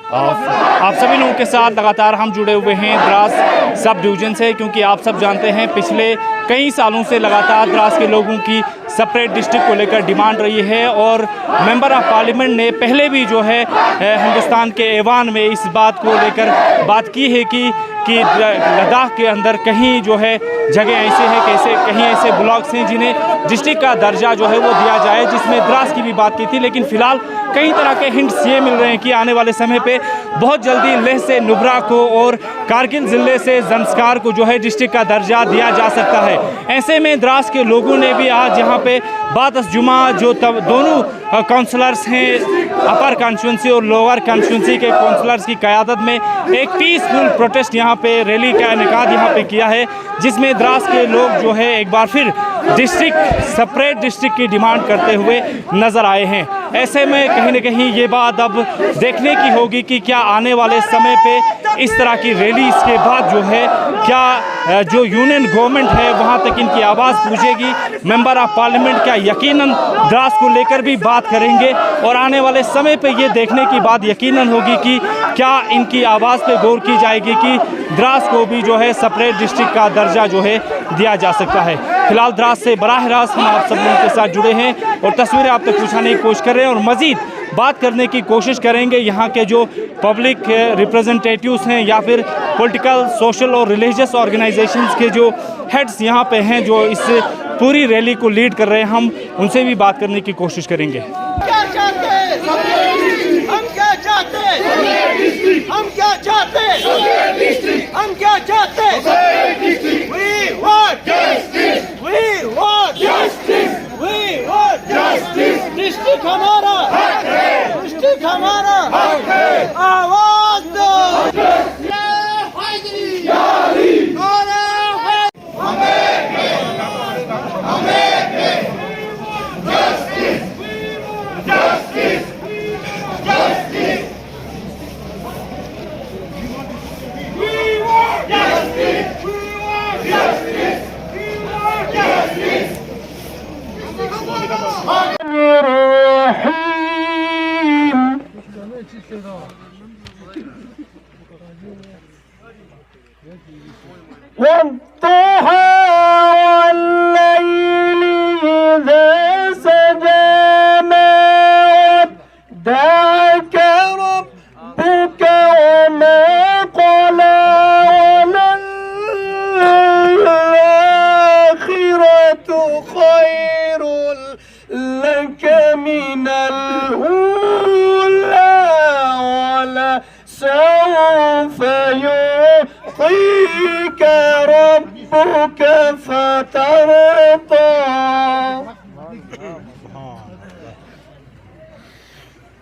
आप सभी लोगों के साथ लगातार हम जुड़े हुए हैं द्रास सब डिवीज़न से, क्योंकि आप सब जानते हैं पिछले कई सालों से लगातार द्रास के लोगों की सेपरेट डिस्ट्रिक्ट को लेकर डिमांड रही है और मेंबर ऑफ पार्लियामेंट ने पहले भी जो है हिंदुस्तान के ऐवान में इस बात को लेकर बात की है कि लद्दाख के अंदर कहीं जो है जगह ऐसे है कैसे कहीं ऐसे ब्लॉक्स हैं जिन्हें डिस्ट्रिक्ट का दर्जा जो है वो दिया जाए, जिसमें द्रास की भी बात की थी। लेकिन फिलहाल कई तरह के हिंट्स ये मिल रहे हैं कि आने वाले समय पे बहुत जल्दी लेह से नुब्रा को और कारगिल ज़िले से ज़ंस्कार को जो है डिस्ट्रिक्ट का दर्जा दिया जा सकता है। ऐसे में द्रास के लोगों ने भी आज यहाँ पे बादस जुमा जो दोनों काउंसलर्स हैं अपर कॉन्स्टिट्यूंसी और लोअर कॉन्स्टिट्यूंसी के काउंसलर्स की क़यादत में एक पीसफुल प्रोटेस्ट यहाँ पे रैली का इनेकाद यहाँ पे किया है, जिसमें द्रास के लोग जो है एक बार फिर डिस्ट्रिक्ट सेपरेट डिस्ट्रिक्ट की डिमांड करते हुए नज़र आए हैं। ऐसे में कहीं न कहीं ये बात अब देखने की होगी कि क्या आने वाले समय पे इस तरह की रैली के बाद जो है क्या जो यूनियन गवर्नमेंट है वहाँ तक इनकी आवाज़ पहुँचेगी। मेंबर ऑफ पार्लियामेंट क्या यकीनन द्रास को लेकर भी बात करेंगे और आने वाले समय पे ये देखने की बात यकीनन होगी कि क्या इनकी आवाज़ पे गौर की जाएगी कि द्रास को भी जो है सेपरेट डिस्ट्रिक्ट का दर्जा जो है दिया जा सकता है। फिलहाल द्रास से बराह रास्त हम आप सब लोगों के साथ जुड़े हैं और तस्वीरें आप तक पहुँचाने की कोशिश कर रहे हैं और मज़ीद बात करने की कोशिश करेंगे यहाँ के जो पब्लिक रिप्रेजेंटेटिव्स हैं या फिर पॉलिटिकल, सोशल और रिलीजियस ऑर्गेनाइजेशंस के जो हेड्स यहाँ पे हैं जो इस पूरी रैली को लीड कर रहे हैं, हम उनसे भी बात करने की कोशिश करेंगे। क्या चाहते हैं? हम क्या चाहते हैं? हम क्या चाहते हैं? हम क्या चाहते हैं? We want justice. We want justice. We want justice. District हमारा हक है. डिस्ट्रिक्ट हमारा हक है. आवाज दो.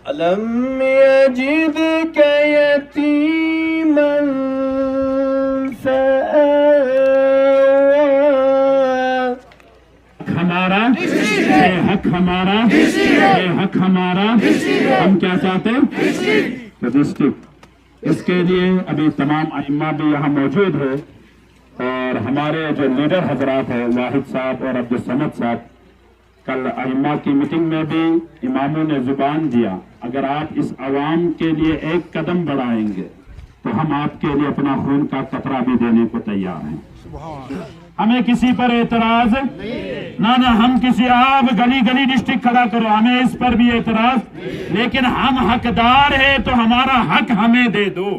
अलम यजिदक यतीमन हमारा हक हमारा हक हमारा। हम क्या चाहते हैं? डिस्ट्रिक्ट। इसके लिए अभी तमाम अइम्मा भी यहाँ मौजूद है और हमारे जो लीडर हजरात है वाहिद साहब और अब्दुल समद साहब, कल अइम्मा की मीटिंग में भी इमामों ने जुबान दिया अगर आप इस आवाम के लिए एक कदम बढ़ाएंगे तो हम आपके लिए अपना खून का कतरा भी देने को तैयार हैं। हमें किसी पर एतराज ना हम किसी आप गली गली डिस्ट्रिक्ट खड़ा करो, हमें इस पर भी एतराज, लेकिन हम हकदार है तो हमारा हक हमें दे दो।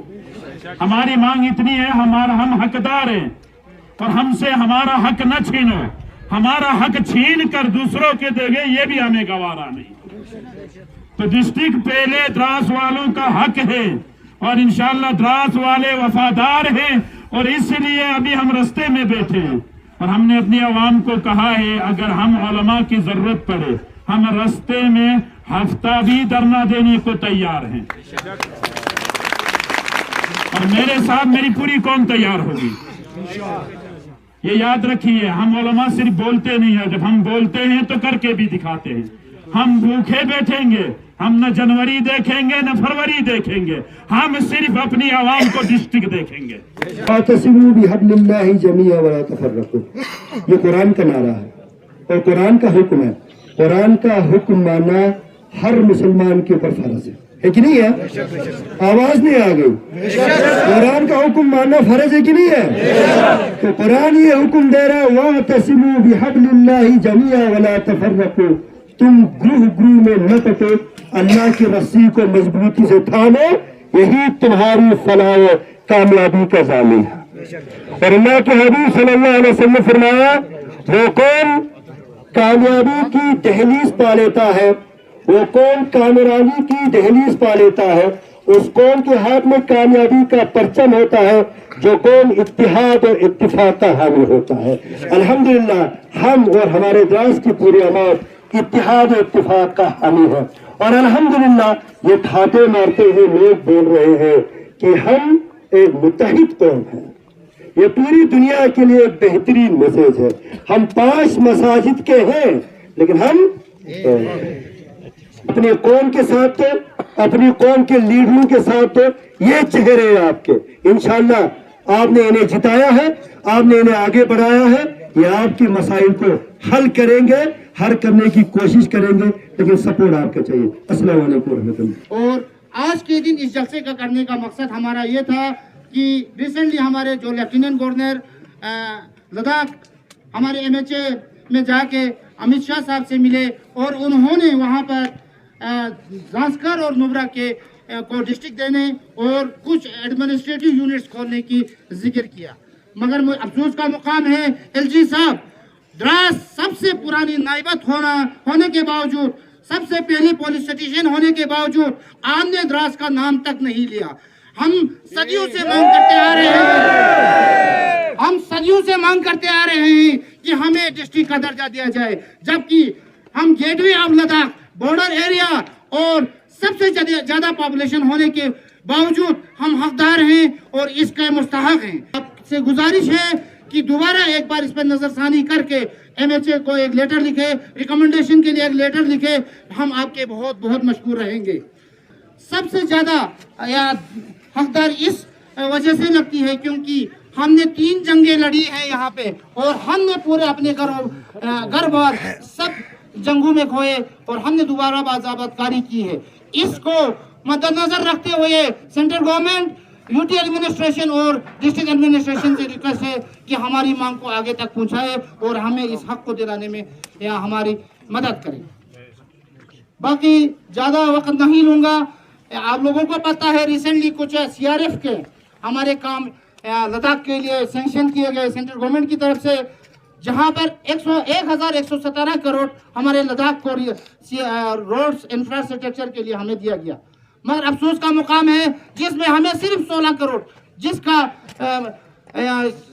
हमारी मांग इतनी है, हम हकदार हैं और हमसे हमारा हक न छीनो। हमारा हक छीन कर दूसरों के देंगे ये भी हमें गवारा नहीं। तो डिस्ट्रिक्ट पहले द्रास वालों का हक है और इंशाअल्लाह द्रास वाले वफादार हैं और इसलिए अभी हम रास्ते में बैठे हैं और हमने अपनी आवाम को कहा है अगर हम उलमा की जरूरत पड़े हम रास्ते में हफ्ता भी धरना देने को तैयार हैं और मेरे साथ मेरी पूरी कौम तैयार होगी। ये याद रखिए, हम उलमा सिर्फ बोलते नहीं है, जब हम बोलते हैं तो करके भी दिखाते हैं। हम भूखे बैठेंगे, हम न जनवरी देखेंगे न फरवरी देखेंगे, हम सिर्फ अपनी आवाम को डिस्ट्रिक्ट देखेंगे। ये कुरान का नारा है और कुरान का हुक्म है। कुरान का हुक्म माना हर मुसलमान के ऊपर फर्ज है। है कि नहीं है? आवाज नहीं आ गई। कुरान का हुक्म मानना फर्ज है कि नहीं है? तो कुरान ये हुक्म दे रहा है, वातसिमू बिहब्लिल्लाहि जमीअन वला तफर्रकू, तुम ग्रुह में न बटो, अल्लाह की रस्सी को मजबूती से थामो, यही तुम्हारी फलाह कामयाबी का जामिन है। और अल्लाह के हबीब सल्लल्लाहु अलैहि वसल्लम ने फरमाया, वो कौन कामयाबी की दहलीज पा लेता है, वो कौन कामयाबी की दहलीज पा लेता है, उस कौन के हाथ में कामयाबी का परचम होता है, जो कौन इत्तिहाद और इत्तिफाक का हामी होता है। अल्हम्दुलिल्लाह हम और हमारे द्रास की पूरी अमात इत्तिहाद और इत्तिफाक का हामी है। और अल्हम्दुलिल्लाह ये ठाटे मारते हुए लोग बोल रहे हैं कि हम एक मुत्तहिद कौम है। ये पूरी दुनिया के लिए एक बेहतरीन मैसेज है। हम 5 मसाजिद के हैं, लेकिन हम अपनी कौम के साथ तो, अपनी कौम के लीडरों के साथ तो ये चेहरे हैं आपके। इंशाअल्लाह आपने इन्हें जिताया है, आपने इन्हें आगे बढ़ाया है, ये आपके मसाइल को हल करेंगे, हल करने की कोशिश करेंगे, लेकिन सपोर्ट आपका चाहिए। अस्सलाम वालेकुम रहमतुल्लाह। और आज के दिन इस जलसे का करने का मकसद हमारा ये था कि रिसेंटली हमारे जो लेफ्टिनेंट गवर्नर लद्दाख हमारे MHA में जाके अमित शाह साहब से मिले और उन्होंने वहाँ पर ज़ास्कर और नुब्रा के को डिस्ट्रिक्ट देने और कुछ एडमिनिस्ट्रेटिव यूनिट्स खोलने की जिक्र किया। मगर अफसोस का मुकाम है, LG साहब द्रास सबसे पुरानी नाइबत होने के बावजूद, सबसे पहली पुलिस स्टेशन होने के बावजूद आपने द्रास का नाम तक नहीं लिया। हम सदियों से मांग करते आ रहे हैं, हम सदियों से मांग करते आ रहे हैं कि हमें डिस्ट्रिक्ट का दर्जा दिया जाए, जबकि हम gateway of Ladakh border area और सबसे ज्यादा पॉपुलेशन होने के बावजूद हम हकदार हैं और इसके मुस्तहक हैं। आपसे गुजारिश है कि दोबारा एक बार इस पर नजरसानी करके MHA को एक लेटर लिखे, रिकमेंडेशन के लिए एक लेटर लिखे, हम आपके बहुत बहुत मशकूर रहेंगे। सबसे ज्यादा हकदार इस वजह से लगती है क्योंकि हमने 3 जंगें लड़ी हैं यहाँ पे और हमने पूरे अपने घर बार सब जंगों में खोए और हमने दोबारा बाज़ाबतकारी की है। इसको मद्देनजर रखते हुए सेंट्रल गवर्नमेंट, UT एडमिनिस्ट्रेशन और डिस्ट्रिक्ट एडमिनिस्ट्रेशन से रिक्वेस्ट है कि हमारी मांग को आगे तक पहुंचाए और हमें इस हक को दिलाने में हमारी मदद करें। बाकी ज़्यादा वक्त नहीं लूँगा। आप लोगों को पता है रिसेंटली कुछ CRF के हमारे काम लद्दाख के लिए सैंक्शन किए गए सेंट्रल गवर्नमेंट की तरफ से, जहां पर 1117 करोड़ हमारे लद्दाख को रोड्स इंफ्रास्ट्रक्चर के लिए हमें दिया गया। मगर अफसोस का मुकाम है जिसमें हमें सिर्फ 16 करोड़, जिसका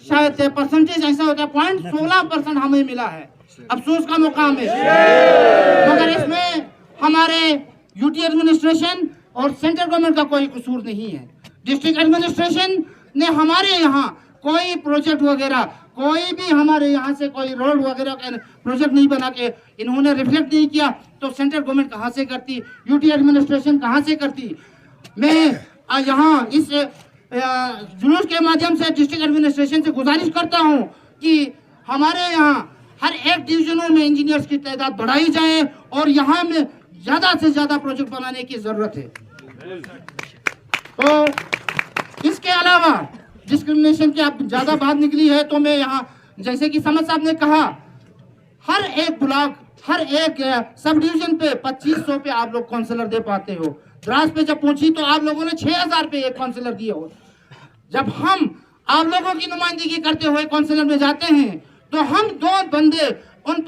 शायद परसेंटेज ऐसा होता है 0.16% हमें मिला है। अफसोस का मुकाम है। मगर इसमें हमारे UT एडमिनिस्ट्रेशन और सेंट्रल गवर्नमेंट का कोई कसूर नहीं है। डिस्ट्रिक्ट एडमिनिस्ट्रेशन ने हमारे यहाँ कोई प्रोजेक्ट वगैरह, कोई भी हमारे यहाँ से कोई रोड वगैरह का प्रोजेक्ट नहीं बना के इन्होंने रिफ्लेक्ट नहीं किया, तो सेंट्रल गवर्नमेंट कहाँ से करती, UT एडमिनिस्ट्रेशन कहाँ से करती। मैं यहाँ इस जुलूस के माध्यम से डिस्ट्रिक्ट एडमिनिस्ट्रेशन से गुजारिश करता हूँ कि हमारे यहाँ हर एक डिवीजनों में इंजीनियर्स की तादाद बढ़ाई जाए और यहाँ में ज़्यादा से ज़्यादा प्रोजेक्ट बनाने की ज़रूरत है। तो इसके अलावा डिस्क्रिमिनेशन की आप ज़्यादा बात निकली है, तो मैं यहाँ जैसे कि समद साहब ने कहा, हर एक ब्लॉक, हर एक सब डिवीजन पे 2500 पे आप लोग काउंसलर दे पाते हो। द्रास पे जब पहुंची तो आप लोगों ने 6000 पे एक काउंसलर दिए हो। जब हम आप लोगों की नुमाइंदगी करते हुए काउंसलर में जाते हैं तो हम 2 बंदे उन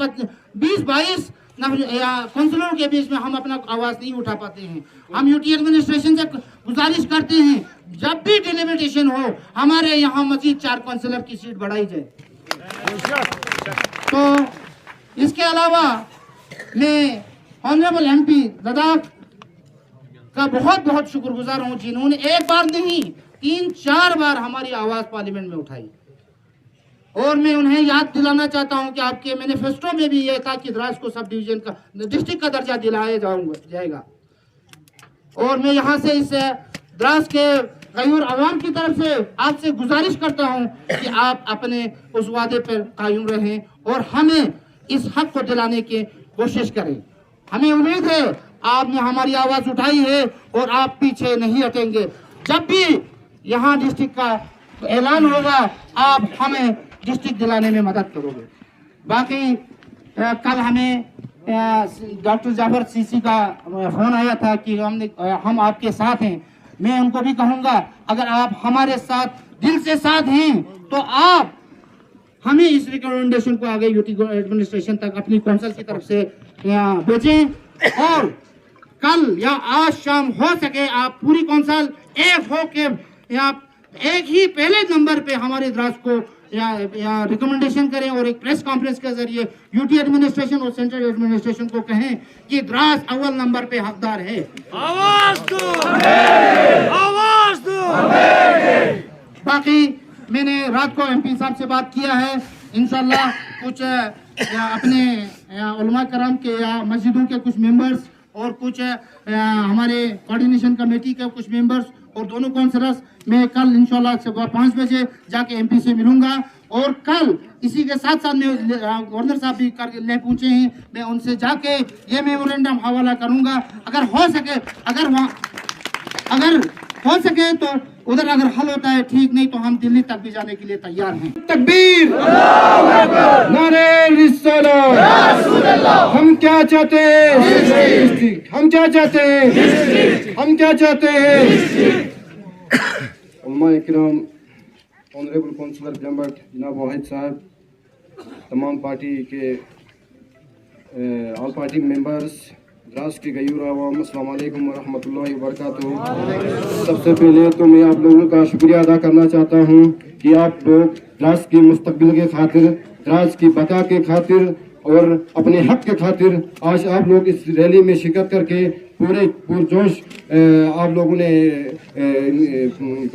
20-22 काउंसलरों के बीच में हम अपना आवाज नहीं उठा पाते हैं। हम UT एडमिनिस्ट्रेशन से गुजारिश करते हैं जब भी डिलिमिटेशन हो हमारे यहाँ मजीद 4 काउंसलर की सीट बढ़ाई जाए। तो इसके अलावा मैं ऑनरेबल MP लद्दाख का बहुत बहुत शुक्रगुजार हूँ जिन्होंने एक बार नहीं 3-4 बार हमारी आवाज पार्लियामेंट में उठाई। और मैं उन्हें याद दिलाना चाहता हूं कि आपके मैनिफेस्टो में भी यह था कि द्रास को सब डिवीजन का डिस्ट्रिक्ट का दर्जा दिलाया जाएगा। और मैं यहां से इस द्रास के गयूर अवाम की तरफ से आपसे गुजारिश करता हूं कि आप अपने उस वादे पर कायम रहें और हमें इस हक को दिलाने की कोशिश करें। हमें उम्मीद है आपने हमारी आवाज़ उठाई है और आप पीछे नहीं हटेंगे। जब भी यहाँ डिस्ट्रिक्ट का ऐलान होगा आप हमें डिस्ट्रिक्ट दिलाने में मदद करोगे। बाकी कल हमें डॉक्टर जाफर सीसी का फ़ोन आया था कि हम आपके साथ हैं। मैं उनको भी कहूँगा अगर आप हमारे साथ दिल से साथ हैं तो आप हमें इस रिकमेंडेशन को आगे यूटी एडमिनिस्ट्रेशन तक अपनी काउंसिल की तरफ से भेजें और कल या आज शाम हो सके आप पूरी काउंसिल एक हो के या एक ही पहले नंबर पे हमारे द्रास को या रिकमेंडेशन करें और एक प्रेस कॉन्फ्रेंस के जरिए यूटी एडमिनिस्ट्रेशन और सेंट्रल एडमिनिस्ट्रेशन को कहें कि द्रास अव्वल नंबर पे हकदार है। आवाज दो, आवाज दो। बाकी मैंने रात को एमपी साहब से बात किया है, इंशाल्लाह कुछ अपने उलमा करम के या मस्जिदों के कुछ मेंबर्स और कुछ हमारे कोऑर्डिनेशन कमेटी के कुछ मेंबर्स और दोनों काउंसलर्स मैं कल इंशाल्लाह सुबह 5 बजे जाके एमपी से मिलूंगा। और कल इसी के साथ साथ में गवर्नर साहब भी ले पूछे हैं, मैं उनसे जाके ये मेमोरेंडम हवाला करूंगा। अगर हो सके तो उधर अगर हल होता है ठीक, नहीं तो हम दिल्ली तक भी जाने के लिए तैयार हैं। तकबीर, नारे रिसालत। हम क्या चाहते हैं? हम क्या चाहते हैं? हम क्या चाहते हैं? उलमा इकराम, ऑनरेबल काउंसलर जम्बट जनाब वाहिद साहब, तमाम पार्टी के ऑल पार्टी मेंबर्स, द्रास के गयूर आवाम, अस्सलाम वालेकुम वरहमतुल्लाहि वबरकातुहू। सबसे पहले तो मैं आप लोगों का शुक्रिया अदा करना चाहता हूँ कि आप लोग द्रास की मुस्तकबिल के खातिर, द्रास की बका के खातिर और अपने हक के खातिर आज आप लोग इस रैली में शिरकत करके पूरे पुरजोश आप लोगों ने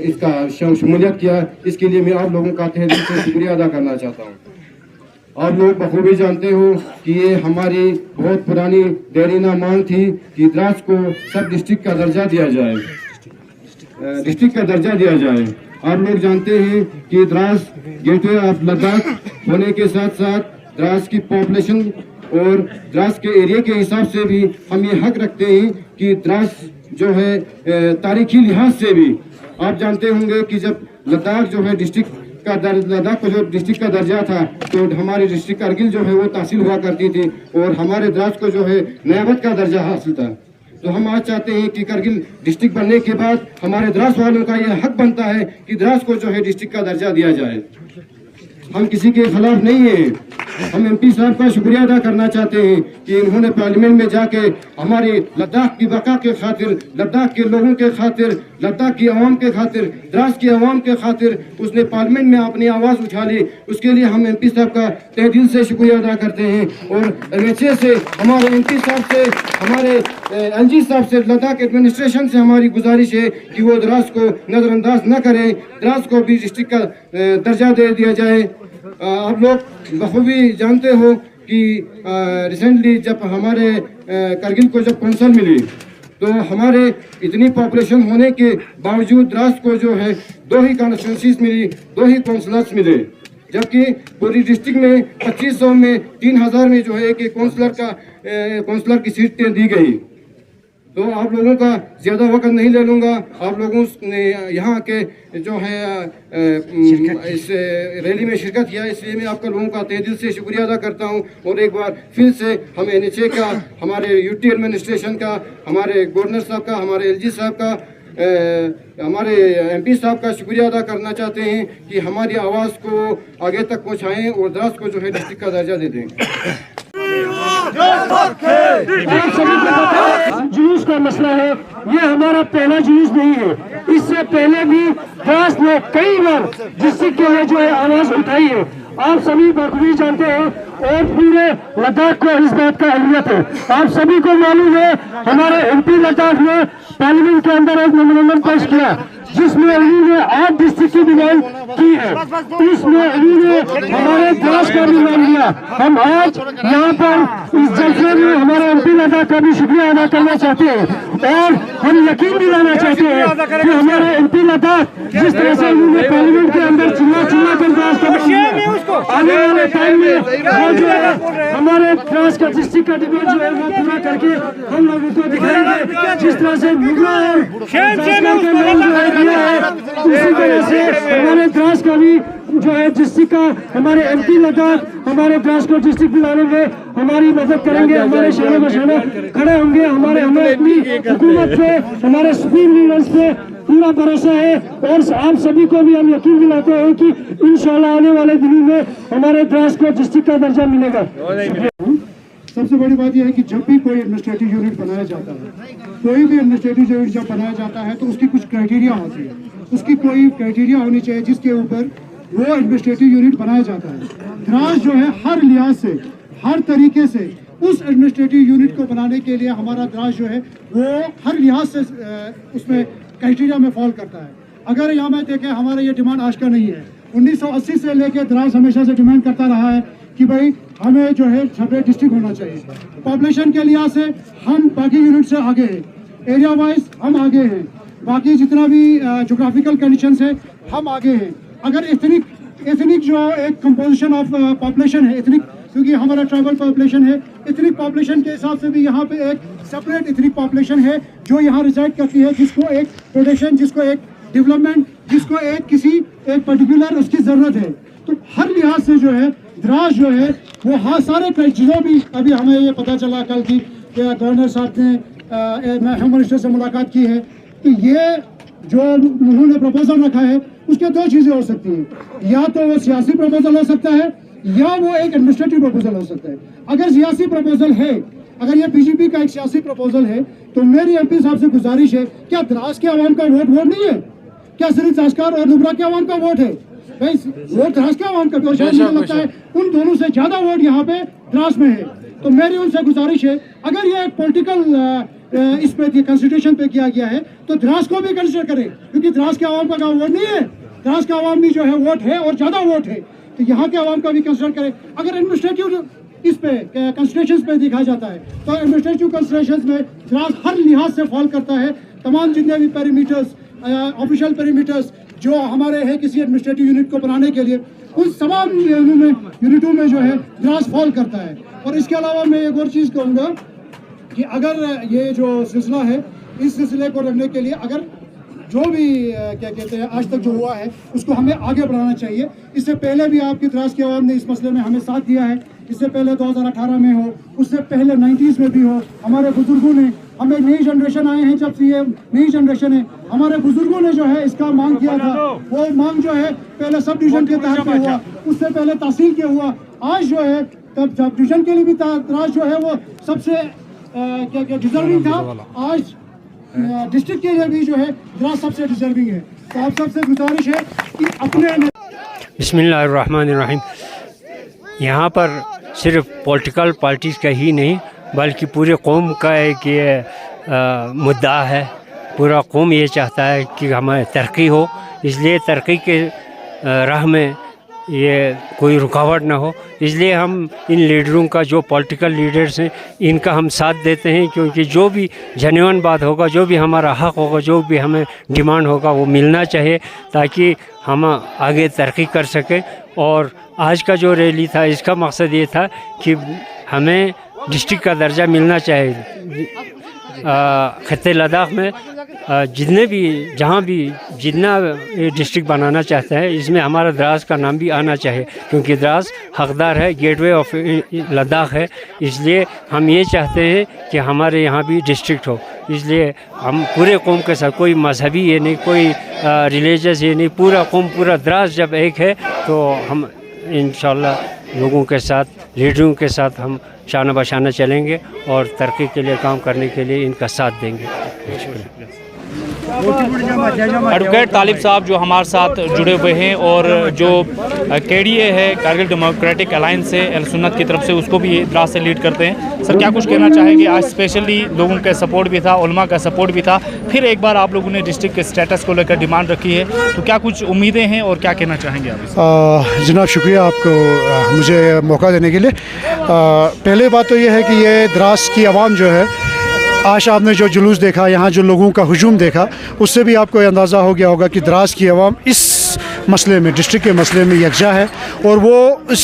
इसका शमूलियत किया। इसके लिए मैं आप लोगों का तहे दिल से शुक्रिया अदा करना चाहता हूँ। आप लोग बखूबी जानते हो कि ये हमारी बहुत पुरानी देरीना मांग थी कि द्रास को सब डिस्ट्रिक्ट का दर्जा दिया जाए, डिस्ट्रिक्ट का दर्जा दिया जाए। आप लोग जानते हैं कि द्रास गेटवे ऑफ लद्दाख होने के साथ साथ द्रास की पॉपुलेशन और द्रास के एरिया के हिसाब से भी हम ये हक रखते हैं कि द्रास जो है तारीखी लिहाज से भी आप जानते होंगे कि जब लद्दाख जो है डिस्ट्रिक्ट का लद्दाख को जो डिस्ट्रिक्ट का दर्जा था तो हमारी डिस्ट्रिक्ट कारगिल जो है वो तहसील हुआ करती थी और हमारे द्रास को जो है नयाबत का दर्जा हासिल था। तो हम आज चाहते हैं कि कारगिल डिस्ट्रिक्ट बनने के बाद हमारे द्रास वालों का यह हक बनता है कि द्रास को जो है डिस्ट्रिक्ट का दर्जा दिया जाए। हम किसी के खिलाफ नहीं हैं। हम एमपी साहब का शुक्रिया अदा करना चाहते हैं कि इन्होंने पार्लियामेंट में जाके हमारी लद्दाख की बका के खातिर, लद्दाख के लोगों के खातिर, लद्दाख की आवाम के खातिर, द्रास की आवाम के खातिर उसने पार्लियामेंट में अपनी आवाज़ उठा ली। उसके लिए हम एमपी साहब का तहे दिल से शुक्रिया अदा करते हैं। और एमएचए से, हमारे एमपी साहब से, हमारे एलजी साहब से, लद्दाख एडमिनिस्ट्रेशन से हमारी गुजारिश है कि वो द्रास को नज़रअंदाज न करें, द्रास को भी डिस्ट्रिक्ट का दर्जा दे दिया जाए। आप लोग बखूबी जानते हो कि रिसेंटली जब हमारे कारगिल को जब कौंसल मिली तो हमारे इतनी पॉपुलेशन होने के बावजूद द्रास को जो है 2 ही कॉन्स्टिट्यूंसीज मिली, 2 ही काउंसलर्स मिले, जबकि पूरी डिस्ट्रिक्ट में 2500 में 3000 में जो है एक काउंसलर की सीटें दी गई। तो आप लोगों का ज़्यादा वक्त नहीं ले लूँगा। आप लोगों ने यहाँ के जो है इस रैली में शिरकत किया, इसलिए मैं आपका लोगों का तहे दिल से शुक्रिया अदा करता हूँ। और एक बार फिर से हम एनएचए का, हमारे यूटी एडमिनिस्ट्रेशन का, हमारे गवर्नर साहब का, हमारे एलजी साहब का, हमारे एमपी साहब का शुक्रिया अदा करना चाहते हैं कि हमारी आवाज़ को आगे तक पहुँचाएँ और द्रास को जो है डिस्ट्रिक्ट का दर्जा दे दें। जुलूस का मसला है, ये हमारा पहला जुलूस नहीं है। इससे पहले भी द्रास ने कई बार डिस्ट्रिक्ट के लिए जो है आवाज उठाई है। आप सभी बखूबी जानते हैं और पूरे लद्दाख को इस बात का अहमियत है। आप सभी को मालूम है हमारे एमपी लद्दाख ने पार्लियामेंट के अंदर एक मेमोरेंडम पेश किया जिसमें उन्होंने 8 डिस्ट्रिक्ट की डिमांड की है, इसमें उन्होंने हमारे द्रास का निर्माण किया। हम आज यहाँ पर इस जलसे में हमारे एमपी लद्दाख का भी शुक्रिया अदा करना चाहते हैं और हम यकीन दिलाना चाहते हैं कि हमारे एमपी लद्दाख जिस तरह से उन्होंने पार्लियामेंट के अंदर चिल्ला कर द्रास का आने वाले टाइम में वो जो है हमारे द्रास का डिस्ट्रिक्ट का डिमांड जो है वो पूरा करके हम लोगों को दिखाएंगे। जिस तरह से मुगला और उसी तरह से हमारे द्रास का भी जो है डिस्ट्रिक्ट का हमारे एमपी लद्दाख हमारे द्रास को डिस्ट्रिक्ट दिलाने में हमारी मदद करेंगे, हमारे शाना बशाना खड़े होंगे। हमें अपनी हुकूमत पे हमारे सुप्रीम लीडर्स पे पूरा भरोसा है और आप सभी को भी हम यकीन दिलाते हैं कि इंशाल्लाह आने वाले दिनों में हमारे द्रास को डिस्ट्रिक्ट का दर्जा मिलेगा। सबसे बड़ी बात यह है कि जब भी कोई एडमिनिस्ट्रेटिव यूनिट बनाया जाता है, कोई भी एडमिनिस्ट्रेटिव यूनिट जब बनाया जाता है तो उसकी कुछ क्राइटेरिया होती है, उसकी कोई क्राइटेरिया होनी चाहिए जिसके ऊपर वो एडमिनिस्ट्रेटिव यूनिट बनाया जाता है। द्रास जो है हर लिहाज से हर तरीके से उस एडमिनिस्ट्रेटिव यूनिट को बनाने के लिए हमारा द्रास जो है वो हर लिहाज से उसमें क्राइटेरिया में फॉल करता है। अगर यहाँ में देखें हमारा ये डिमांड आज का नहीं है, 1980 से लेकर द्रास हमेशा से डिमांड करता रहा है कि भाई हमें जो है सेपरेट डिस्ट्रिक्ट होना चाहिए। पॉपुलेशन के लिहाज से हम बाकी यूनिट से आगे हैं, एरिया वाइज हम आगे हैं, बाकी जितना भी जोग्राफिकल कंडीशंस है हम आगे हैं। अगर एथनिक जो एक कंपोजिशन ऑफ पॉपुलेशन है, एथनिक क्योंकि हमारा ट्राइबल पॉपुलेशन है, एथनिक पॉपुलेशन के हिसाब से भी यहाँ पे एक सेपरेट एथनिक पॉपुलेशन है जो यहाँ रिजाइड करती है, जिसको एक प्रोटेक्शन, जिसको एक डेवलपमेंट, जिसको एक पर्टिकुलर उसकी ज़रूरत है। तो हर लिहाज से जो है द्रास जो है वो हाँ सारे चीज़ों भी अभी हमें ये पता चला कल की गवर्नर साहब ने होम मिनिस्टर से मुलाकात की है कि ये जो उन्होंने प्रपोजल रखा है उसके दो चीज़ें हो सकती हैं, या तो वो सियासी प्रपोजल हो सकता है या वो एक एडमिनिस्ट्रेटिव प्रपोजल हो सकता है। अगर सियासी प्रपोजल है, अगर ये बीजेपी का एक सियासी प्रपोजल है तो मेरी एमपी साहब से गुजारिश है, क्या द्रास के आवाम का वोट नहीं है? क्या सिर्फ जास्कार और नुब्रा के आवाम का वोट है? भाई वोट द्रास के आवाम का भी, और शायद मुझे लगता है उन दोनों से ज्यादा वोट यहाँ पे द्रास में है। तो मेरी उनसे गुजारिश है, अगर ये एक पॉलिटिकल इस पे कॉन्स्टिट्यूशन पे किया गया है तो द्रास को भी कंसिडर करें, क्योंकि द्रास के आवाम का वोट नहीं है, द्रास का आवाम भी जो है वोट है और ज्यादा वोट है, तो यहाँ के आवाम का भी कंसिडर करें। अगर एडमिनिस्ट्रेटिव इस पे कंसिडरेशन पे देखा जाता है तो एडमिनिस्ट्रेटिव कंसिडरेशन में द्रास हर लिहाज से फॉल करता है। तमाम जितने भी पेरीमीटर्स, ऑफिशियल पेरीमीटर्स जो हमारे हैं किसी एडमिनिस्ट्रेटिव यूनिट को बनाने के लिए, उन तमाम यूनिटों में जो है द्रास फॉल करता है। और इसके अलावा मैं एक और चीज़ कहूँगा कि अगर ये जो सिलसिला है, इस सिलसिले को रखने के लिए अगर जो भी क्या कहते हैं आज तक जो हुआ है उसको हमें आगे बढ़ाना चाहिए। इससे पहले भी आपकी द्रास के आवाम ने इस मसले में हमें साथ दिया है, इससे पहले 2018 में हो, उससे पहले 90s में भी हो। हमारे बुजुर्गों ने, हमें नई जनरेशन आए हैं, जब से ये नई जनरेशन है, हमारे बुजुर्गों ने जो है इसका मांग किया था। वो मांग जो है पहले सब डिवीजन के तहत पे हुआ, उससे पहले तहसील के हुआ, आज जो है तब सब डिवीजन के लिए भी द्रास जो है वो सबसे क्या डिजर्विंग था, आज डिस्ट्रिक्ट के लिए भी जो है द्रास सबसे डिजर्विंग है। तो आप सबसे गुजारिश है कि अपने बिस्मिल्लाहिर्रहमानिर्रहीम, यहाँ पर सिर्फ पॉलिटिकल पार्टीज़ का ही नहीं बल्कि पूरे कौम का एक ये मुद्दा है। पूरा कौम ये चाहता है कि हमें तरक्की हो, इसलिए तरक्की के राह में ये कोई रुकावट ना हो, इसलिए हम इन लीडरों का, जो पॉलिटिकल लीडर्स हैं, इनका हम साथ देते हैं, क्योंकि जो भी जेन्युइन बात होगा, जो भी हमारा हक़ होगा, जो भी हमें डिमांड होगा वो मिलना चाहिए ताकि हम आगे तरक्की कर सकें। और आज का जो रैली था इसका मकसद ये था कि हमें डिस्ट्रिक्ट का दर्जा मिलना चाहिए। खत्ते लद्दाख में जितने भी, जहाँ भी जितना डिस्ट्रिक्ट बनाना चाहते हैं, इसमें हमारा द्रास का नाम भी आना चाहिए, क्योंकि द्रास हकदार है, गेटवे ऑफ लद्दाख है। इसलिए हम ये चाहते हैं कि हमारे यहाँ भी डिस्ट्रिक्ट हो। इसलिए हम पूरे कौम के साथ, कोई मजहबी ये नहीं, कोई रिलीजियस ये नहीं, पूरा कौम, पूरा द्रास जब एक है तो हम इंशाल्लाह लोगों के साथ, लीडरों के साथ हम शाना बशाना चलेंगे और तरक्की के लिए काम करने के लिए इनका साथ देंगे। शुक्रिया। एडवोकेट तालिब साहब जो हमारे साथ जुड़े हुए हैं और जो KDA है कारगिल डेमोक्रेटिक अलायंस से अहले सुन्नत की तरफ से, उसको भी द्रास से लीड करते हैं। सर क्या कुछ कहना चाहेंगे? आज स्पेशली लोगों का सपोर्ट भी था, उलमा का सपोर्ट भी था, फिर एक बार आप लोगों ने डिस्ट्रिक्ट के स्टेटस को लेकर डिमांड रखी है, तो क्या कुछ उम्मीदें हैं और क्या कहना चाहेंगे आप? जनाब शुक्रिया आपको मुझे मौका देने के लिए। पहले बात तो ये है कि ये द्रास की आवाम जो है, आज आपने जो जुलूस देखा, यहाँ जो लोगों का हुजूम देखा, उससे भी आपको अंदाज़ा हो गया होगा कि द्रास की आवाम इस मसले में, डिस्ट्रिक्ट के मसले में यकजा है और वो इस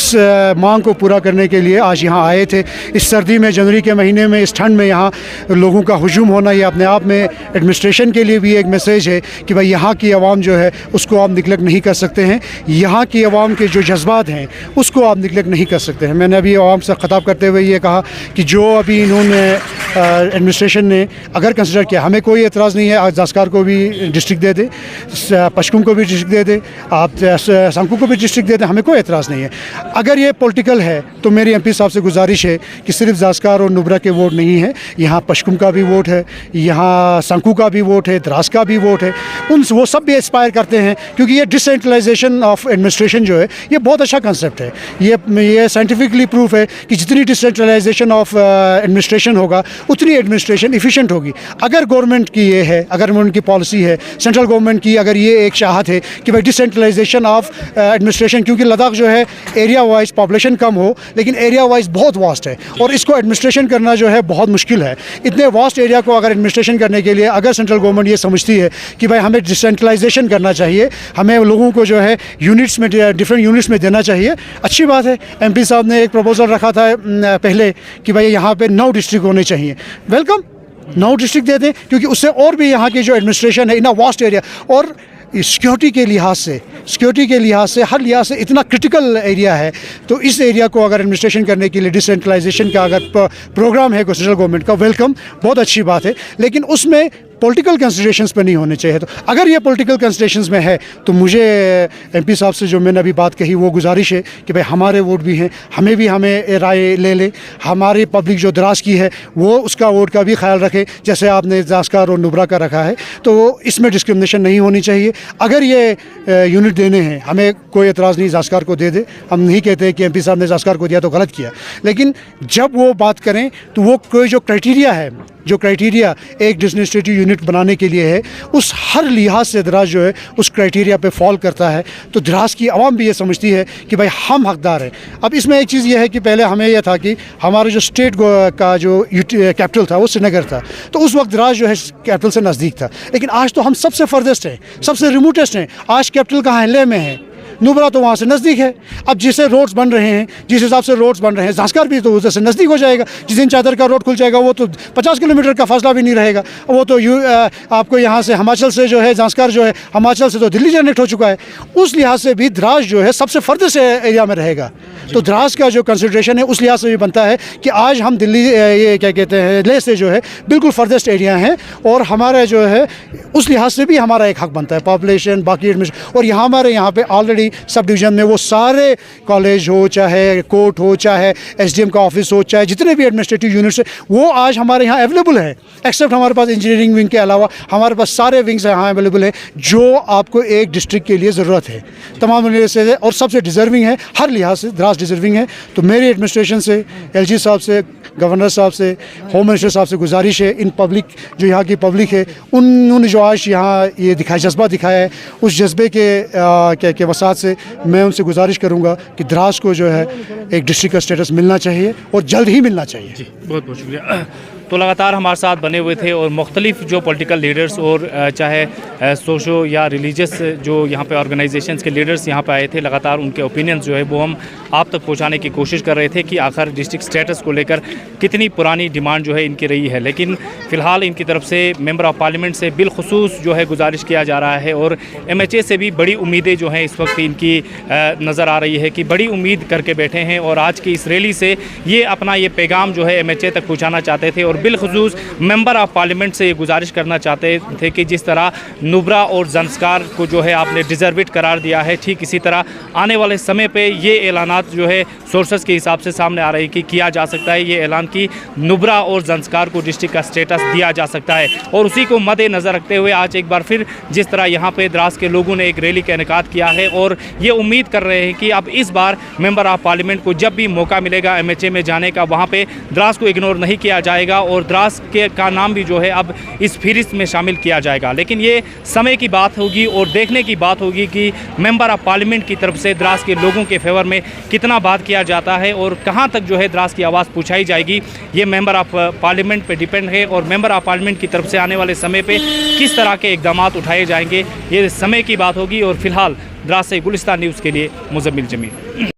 मांग को पूरा करने के लिए आज यहाँ आए थे। इस सर्दी में, जनवरी के महीने में, इस ठंड में यहाँ लोगों का हुजूम होना, ये अपने आप में एडमिनिस्ट्रेशन के लिए भी एक मैसेज है कि भाई यहाँ की आवाम जो है उसको आप निगलेक्ट नहीं कर सकते हैं। यहाँ की आवाम के जो जज्बात हैं उसको आप निगलेक्ट नहीं कर सकते हैं। मैंने अभी आवाम से ख़िताब करते हुए ये कहा कि जो अभी इन्होंने एडमिनिस्ट्रेशन ने अगर कंसिडर किया, हमें कोई एतराज़ नहीं है, आज जास्कार को भी डिस्ट्रिक्ट दे दे, पशकुम को भी डिस्ट्रिक्ट दे दे, आप संकू को भी डिस्ट्रिक्ट देते हैं, हमें कोई एतराज़ नहीं है। अगर ये पॉलिटिकल है तो मेरी MP साहब से गुजारिश है कि सिर्फ जास्कार और नुब्रा के वोट नहीं है, यहाँ पशकुम का भी वोट है, यहाँ संकू का भी वोट है, द्रास का भी वोट है, वो सब भी एस्पायर करते हैं, क्योंकि ये डिसेंट्रलाइजेशन ऑफ एडमिनिस्ट्रेशन जो है ये बहुत अच्छा कंसेप्ट है। ये साइंटिफिकली प्रूफ है कि जितनी डिसेंट्रलाइजेशन ऑफ एडमिनिस्ट्रेशन होगा उतनी एडमिनिस्ट्रेशन इफ़िशिएंट होगी। अगर गवर्नमेंट की ये है, अगर उनकी पॉलिसी है, सेंट्रल गवर्नमेंट की अगर ये एक चाहत है कि भाई डिसेंट्रलाइजेशन ऑफ एडमिनिस्ट्रेशन, क्योंकि लद्दाख जो है एरिया वाइज पॉपुलेशन कम हो लेकिन एरिया वाइज बहुत वास्ट है और इसको एडमिनिस्ट्रेशन करना जो है बहुत मुश्किल है। इतने वास्ट एरिया को अगर एडमिनिस्ट्रेशन करने के लिए अगर सेंट्रल गवर्नमेंट ये समझती है कि भाई हमें डिसेंट्रलाइजेशन करना चाहिए, हमें लोगों को जो है यूनिट्स में, डिफरेंट यूनिट्स में देना चाहिए, अच्छी बात है। MP साहब ने एक प्रपोजल रखा था पहले कि भाई यहाँ पे 9 डिस्ट्रिक्ट होने चाहिए। वेलकम, 9 डिस्ट्रिक्ट दे दें, क्योंकि उससे और भी यहाँ की जो एडमिनिस्ट्रेशन है इन वास्ट एरिया और सिक्योरिटी के लिहाज से हर लिहाज से इतना क्रिटिकल एरिया है, तो इस एरिया को अगर एडमिनिस्ट्रेशन करने के लिए डिसेंट्रलाइजेशन का अगर प्रोग्राम है सेंट्रल गवर्नमेंट का, वेलकम, बहुत अच्छी बात है, लेकिन उसमें पॉलिटिकल कंसिडरेशंस पे नहीं होने चाहिए। तो अगर ये पॉलिटिकल कंसिडरेशंस में है तो मुझे MP साहब से जो मैंने अभी बात कही वो गुजारिश है कि भाई हमारे वोट भी हैं, हमें राय ले ले, हमारी पब्लिक जो द्रास की है वो उसका वोट का भी ख्याल रखे, जैसे आपने जास्कार और नुब्रा का रखा है, तो इसमें डिस्क्रिमिनेशन नहीं होनी चाहिए। अगर ये यूनिट देने हैं, हमें कोई एतराज़ नहीं, जास्कार को दे दे, हम नहीं कहते कि MP साहब ने जास्कार को दिया तो गलत किया, लेकिन जब वो बात करें तो वो कोई जो क्राइटेरिया एक एडमिनिस्ट्रेटिव यूनिट बनाने के लिए है, उस हर लिहाज से द्रास जो है उस क्राइटेरिया पे फॉल करता है, तो द्रास की आवाम भी ये समझती है कि भाई हम हकदार हैं। अब इसमें एक चीज़ ये है कि पहले हमें यह था कि हमारा जो स्टेट का जो कैपिटल था वो श्रीनगर था, तो उस वक्त द्रास जो है कैपिटल से नज़दीक था, लेकिन आज तो हम सबसे फर्देस्ट हैं, सबसे रिमोटेस्ट हैं। आज कैपिटल कहाँ है? लेह में है, नुब्रा तो वहाँ से नज़दीक है। अब जिससे रोड्स बन रहे हैं, जिस हिसाब से रोड्स बन रहे हैं, जास्कार भी तो उधर से नज़दीक हो जाएगा। जिस दिन चादर का रोड खुल जाएगा वो तो 50 किलोमीटर का फासला भी नहीं रहेगा, वो तो आपको यहाँ से हिमाचल से जो है जास्कार जो है, हिमाचल से तो दिल्ली जनरेट हो चुका है। उस लिहाज से भी द्रास जो है सबसे फर्देस्ट एरिया में रहेगा, तो द्रास का जो कंसिडरेशन है उस लिहाज से भी बनता है कि आज हम दिल्ली ये क्या कहते हैं लेह से जो है बिल्कुल फर्देस्ट एरिया हैं, और हमारा जो है उस लिहाज से भी हमारा एक हक बनता है, पॉपुलेशन, बाकी एडमिशन। और यहाँ हमारे यहाँ पे ऑलरेडी सब डिवीज़न में वो सारे कॉलेज हो, चाहे कोर्ट हो, चाहे SDM का ऑफिस हो, चाहे जितने भी एडमिनिस्ट्रेटिव यूनिट्स हैं, वो आज हमारे यहाँ अवेलेबल है, एक्सेप्ट हमारे पास इंजीनियरिंग विंग के अलावा हमारे पास सारे विंग्स यहाँ अवेलेबल है जो आपको एक डिस्ट्रिक्ट के लिए ज़रूरत है, तमाम से, और सबसे डिज़र्विंग है, हर लिहाज से द्रास डिज़र्विंग है। तो मेरी एडमिनिस्ट्रेशन से, LG साहब से, गवर्नर साहब से, होम मिनिस्टर साहब से गुजारिश है, इन पब्लिक जो यहाँ की पब्लिक है उन्होंने जो आज यहाँ ये जज्बा दिखाया है, उस जज्बे के वसात से मैं उनसे गुजारिश करूँगा कि द्रास को जो है एक डिस्ट्रिक्ट का स्टेटस मिलना चाहिए और जल्द ही मिलना चाहिए। जी, बहुत बहुत शुक्रिया। तो लगातार हमारे साथ बने हुए थे और मुख्तलिफ जो पॉलिटिकल लीडर्स और चाहे सोशो या रिलीजियस जो यहाँ पे ऑर्गेनाइजेशंस के लीडर्स यहाँ पे आए थे, लगातार उनके ओपिनियंस जो है वो हम आप तक पहुँचाने की कोशिश कर रहे थे कि आखिर डिस्ट्रिक्ट स्टेटस को लेकर कितनी पुरानी डिमांड जो है इनकी रही है। लेकिन फ़िलहाल इनकी तरफ से मेंबर ऑफ पार्लियामेंट से बिलखुसूस जो है गुजारिश किया जा रहा है और MHA से भी बड़ी उम्मीदें जो हैं इस वक्त इनकी नज़र आ रही है कि बड़ी उम्मीद करके बैठे हैं और आज की इस रैली से ये अपना ये पैगाम जो है MHA तक पहुँचाना चाहते थे और बिलखुसूस मेंबर ऑफ पार्लियामेंट से ये गुजारिश करना चाहते थे कि जिस तरह नुब्रा और ज़ंस्कार को जो है आपने डिज़र्विट करार दिया है, ठीक इसी तरह आने वाले समय पे ये ऐलानात जो है सोर्सेस के हिसाब से सामने आ रही है कि किया जा सकता है ये ऐलान कि नुब्रा और जंस्कार को डिस्ट्रिक्ट का स्टेटस दिया जा सकता है। और उसी को मद्देनज़र रखते हुए आज एक बार फिर जिस तरह यहाँ पे द्रास के लोगों ने एक रैली का इनेकाद किया है और ये उम्मीद कर रहे हैं कि अब इस बार मेंबर ऑफ पार्लियामेंट को जब भी मौका मिलेगा MHA में जाने का, वहाँ पे द्रास को इग्नोर नहीं किया जाएगा और द्रास के का नाम भी जो है अब इस फहरिस्त में शामिल किया जाएगा। लेकिन ये समय की बात होगी और देखने की बात होगी कि मेंबर ऑफ पार्लियामेंट की तरफ से द्रास के लोगों के फेवर में कितना बात किया जाता है और कहाँ तक जो है द्रास की आवाज़ पूछाई जाएगी। ये मेंबर ऑफ पार्लियामेंट पे डिपेंड है और मेंबर ऑफ पार्लियामेंट की तरफ से आने वाले समय पे किस तरह के इकदाम उठाए जाएंगे ये समय की बात होगी। और फिलहाल द्रास से गुलिस्तान न्यूज़ के लिए मुजम्मिल जमील।